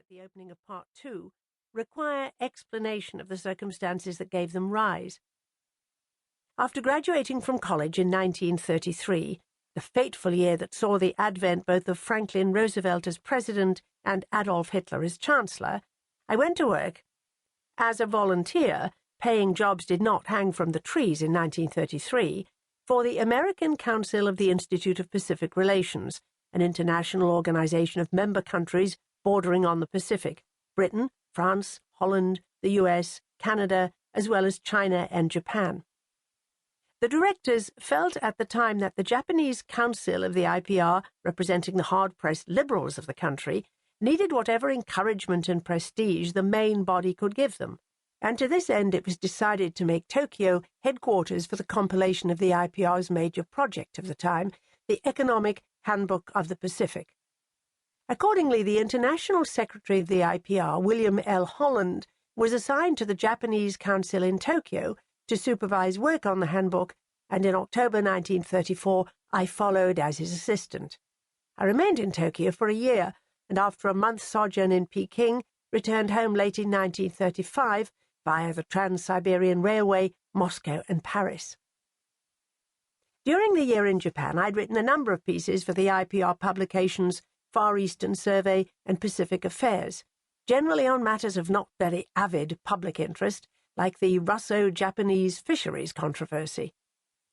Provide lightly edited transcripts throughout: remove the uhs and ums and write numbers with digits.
at the opening of Part 2, require explanation of the circumstances that gave them rise. After graduating from college in 1933, the fateful year that saw the advent both of Franklin Roosevelt as president and Adolf Hitler as chancellor, I went to work. As a volunteer, paying jobs did not hang from the trees in 1933, for the American Council of the Institute of Pacific Relations, an international organization of member countries bordering on the Pacific, Britain, France, Holland, the US, Canada, as well as China and Japan. The directors felt at the time that the Japanese Council of the IPR, representing the hard-pressed liberals of the country, needed whatever encouragement and prestige the main body could give them, and to this end it was decided to make Tokyo headquarters for the compilation of the IPR's major project of the time, the Economic Handbook of the Pacific. Accordingly, the International Secretary of the IPR, William L. Holland, was assigned to the Japanese Council in Tokyo to supervise work on the handbook, and in October 1934 I followed as his assistant. I remained in Tokyo for a year, and after a month's sojourn in Peking, returned home late in 1935 via the Trans-Siberian Railway, Moscow and Paris. During the year in Japan, I'd written a number of pieces for the IPR publications Far Eastern Survey and Pacific Affairs, generally on matters of not very avid public interest, like the Russo-Japanese fisheries controversy.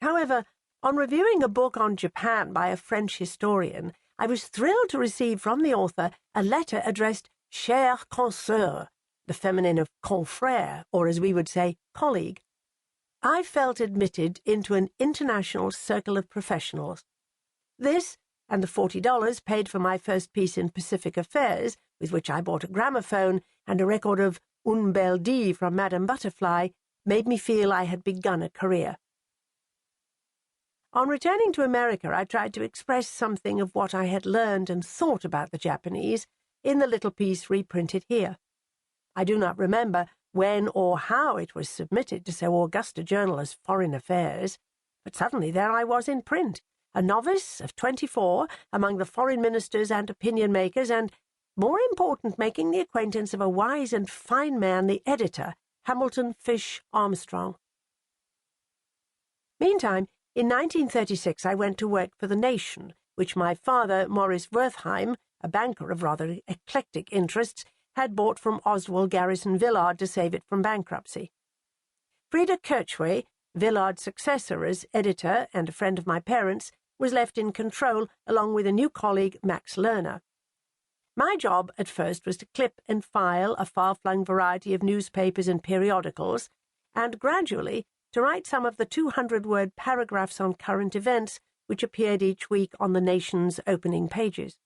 However, on reviewing a book on Japan by a French historian, I was thrilled to receive from the author a letter addressed Chère Consoeur, the feminine of confrère, or as we would say, colleague. I felt admitted into an international circle of professionals. This, and the $40 paid for my first piece in Pacific Affairs, with which I bought a gramophone and a record of Une Belle Vie from Madame Butterfly, made me feel I had begun a career. On returning to America, I tried to express something of what I had learned and thought about the Japanese in the little piece reprinted here. I do not remember when or how it was submitted to so august a journal as Foreign Affairs, but suddenly there I was in print, a novice of 24 among the foreign ministers and opinion-makers, and, more important, making the acquaintance of a wise and fine man, the editor, Hamilton Fish Armstrong. Meantime, in 1936 I went to work for The Nation, which my father, Maurice Wertheim, a banker of rather eclectic interests, had bought from Oswald Garrison Villard to save it from bankruptcy. Frida Kirchwey, Villard's successor as editor and a friend of my parents', was left in control along with a new colleague, Max Lerner. My job at first was to clip and file a far-flung variety of newspapers and periodicals, and gradually to write some of the 200-word paragraphs on current events which appeared each week on The Nation's opening pages.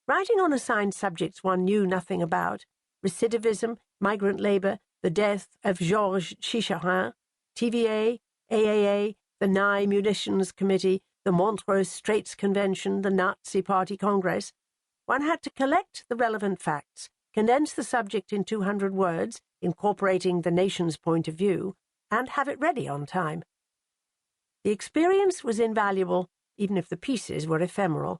Writing on assigned subjects one knew nothing about, recidivism, migrant labour, the death of Georges Chicherin, TVA, AAA, the Nye Munitions Committee, the Montreux Straits Convention, the Nazi Party Congress, one had to collect the relevant facts, condense the subject in 200 words, incorporating the nation's point of view, and have it ready on time. The experience was invaluable, even if the pieces were ephemeral.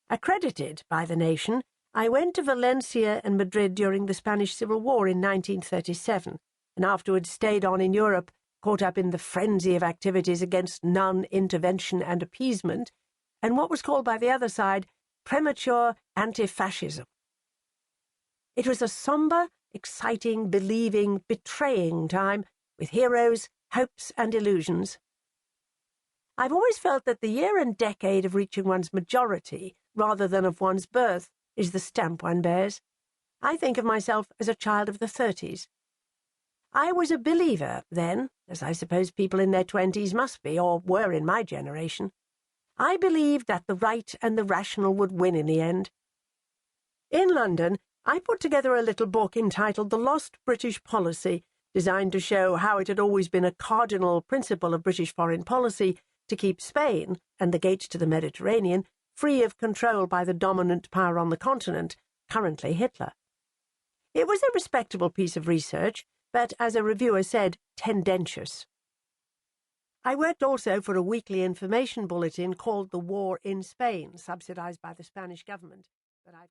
Accredited by The Nation, I went to Valencia and Madrid during the Spanish Civil War in 1937, and afterwards stayed on in Europe, caught up in the frenzy of activities against non-intervention and appeasement, and what was called by the other side premature anti-fascism. It was a sombre, exciting, believing, betraying time, with heroes, hopes, and illusions. I've always felt that the year and decade of reaching one's majority, rather than of one's birth, is the stamp one bears. I think of myself as a child of the 30s. I was a believer then, as I suppose people in their 20s must be, or were in my generation. I believed that the right and the rational would win in the end. In London, I put together a little book entitled The Lost British Policy, designed to show how it had always been a cardinal principle of British foreign policy to keep Spain, and the gates to the Mediterranean, free of control by the dominant power on the continent, currently Hitler. It was a respectable piece of research, but, as a reviewer said, tendentious. I worked also for a weekly information bulletin called The War in Spain, subsidized by the Spanish government.